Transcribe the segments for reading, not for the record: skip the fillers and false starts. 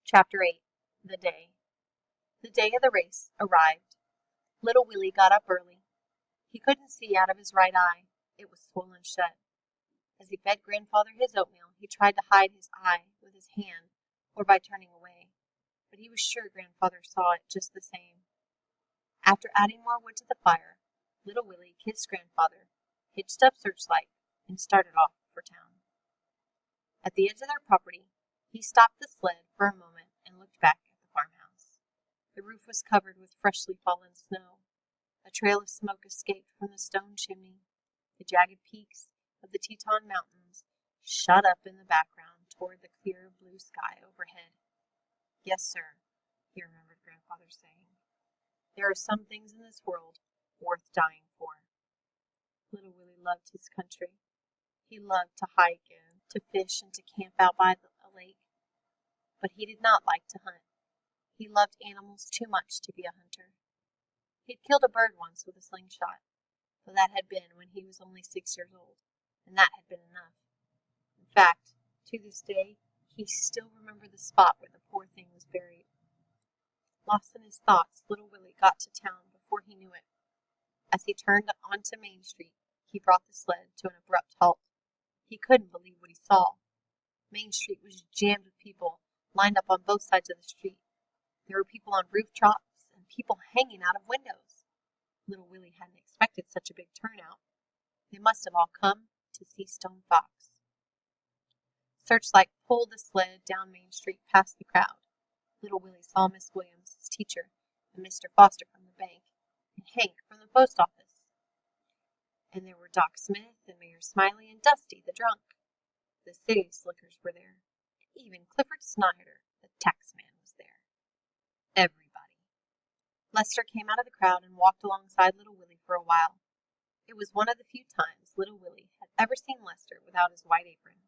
Chapter 8. The Day. The day of the race arrived. Little Willie got up early. He couldn't see out of his right eye. It was swollen shut. As he fed Grandfather his oatmeal, he tried to hide his eye with his hand or by turning away, but he was sure Grandfather saw it just the same. After adding more wood to the fire, Little Willie kissed Grandfather, hitched up Searchlight, and started off for town. At the edge of their property, he stopped the sled for a moment and looked back at the farmhouse. The roof was covered with freshly fallen snow. A trail of smoke escaped from the stone chimney. The jagged peaks of the Teton Mountains shot up in the background toward the clear blue sky overhead. "Yes, sir," he remembered Grandfather saying. "There are some things in this world worth dying for." Little Willie loved his country. He loved to hike and to fish and to camp out by a lake. But he did not like to hunt. He loved animals too much to be a hunter. He had killed a bird once with a slingshot, but that had been when he was only 6 years old, and that had been enough. In fact, to this day, he still remembered the spot where the poor thing was buried. Lost in his thoughts, Little Willie got to town before he knew it. As he turned onto Main Street, he brought the sled to an abrupt halt. He couldn't believe what he saw. Main Street was jammed with people, lined up on both sides of the street. There were people on rooftops and people hanging out of windows. Little Willie hadn't expected such a big turnout. They must have all come to see Stone Fox. Searchlight pulled the sled down Main Street past the crowd. Little Willie saw Miss Williams, his teacher, and Mr. Foster from the bank, and Hank from the post office. And there were Doc Smith and Mayor Smiley and Dusty, the drunk. The city slickers were there. Even Clifford Snyder, the taxman, was there. Everybody. Lester came out of the crowd and walked alongside Little Willie for a while. It was one of the few times Little Willie had ever seen Lester without his white apron.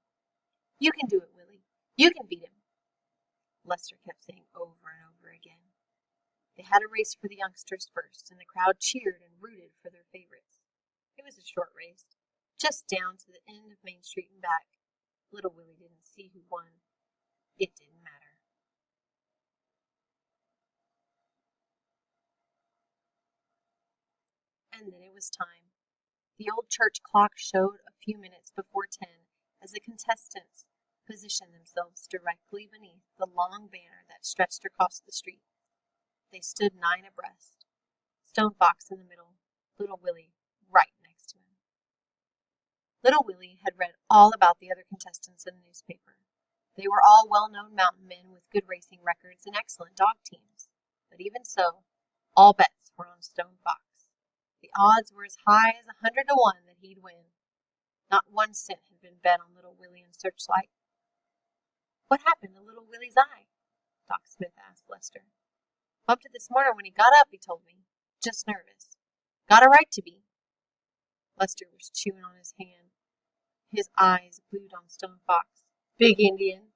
"You can do it, Willie. You can beat him," Lester kept saying over and over again. They had a race for the youngsters first, and the crowd cheered and rooted for their favorites. It was a short race, just down to the end of Main Street and back. Little Willie didn't see who won. It didn't matter. And then it was time. The old church clock showed a few minutes before 10 as the contestants positioned themselves directly beneath the long banner that stretched across the street. They stood 9 abreast. Stone Fox in the middle, Little Willie right next to him. Little Willie had read all about the other contestants in the newspaper. They were all well-known mountain men with good racing records and excellent dog teams. But even so, all bets were on Stone Fox. The odds were as high as 100 to 1 that he'd win. Not 1 cent had been bet on Little Willie and Searchlight. "What happened to Little Willie's eye?" Doc Smith asked Lester. "Bumped it this morning when he got up," he told me. "Just nervous. Got a right to be." Lester was chewing on his hand. His eyes glued on Stone Fox. "Big Indian,"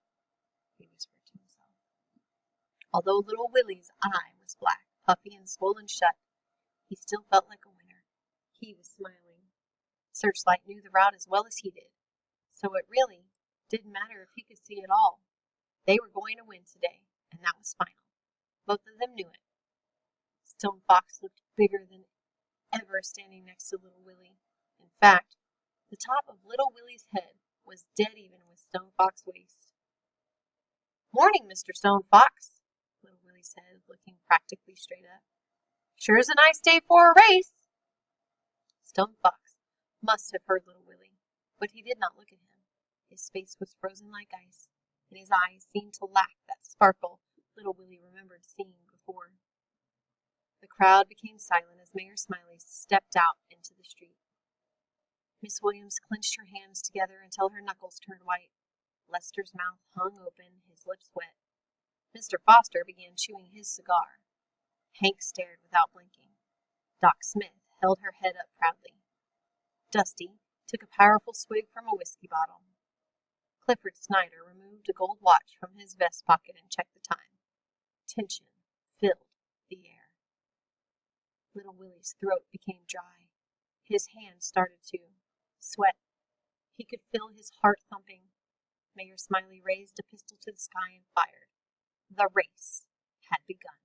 he whispered to himself. Although Little Willie's eye was black, puffy, and swollen shut, he still felt like a winner. He was smiling. Searchlight knew the route as well as he did, so it really didn't matter if he could see at all. They were going to win today, and that was final. Both of them knew it. Stone Fox looked bigger than ever standing next to Little Willie. In fact, the top of Little Willie's head was dead even with Stone Fox's waist. "Morning, Mr. Stone Fox," Little Willie said, looking practically straight up. "Sure is a nice day for a race." Stone Fox must have heard Little Willie, but he did not look at him. His face was frozen like ice, and his eyes seemed to lack that sparkle Little Willie remembered seeing before. The crowd became silent as Mayor Smiley stepped out into the street. Miss Williams clenched her hands together until her knuckles turned white. Lester's mouth hung open, his lips wet. Mr. Foster began chewing his cigar. Hank stared without blinking. Doc Smith held her head up proudly. Dusty took a powerful swig from a whiskey bottle. Clifford Snyder removed a gold watch from his vest pocket and checked the time. Tension filled the air. Little Willie's throat became dry. His hands started to sweat. He could feel his heart thumping. Mayor Smiley raised a pistol to the sky and fired. The race had begun.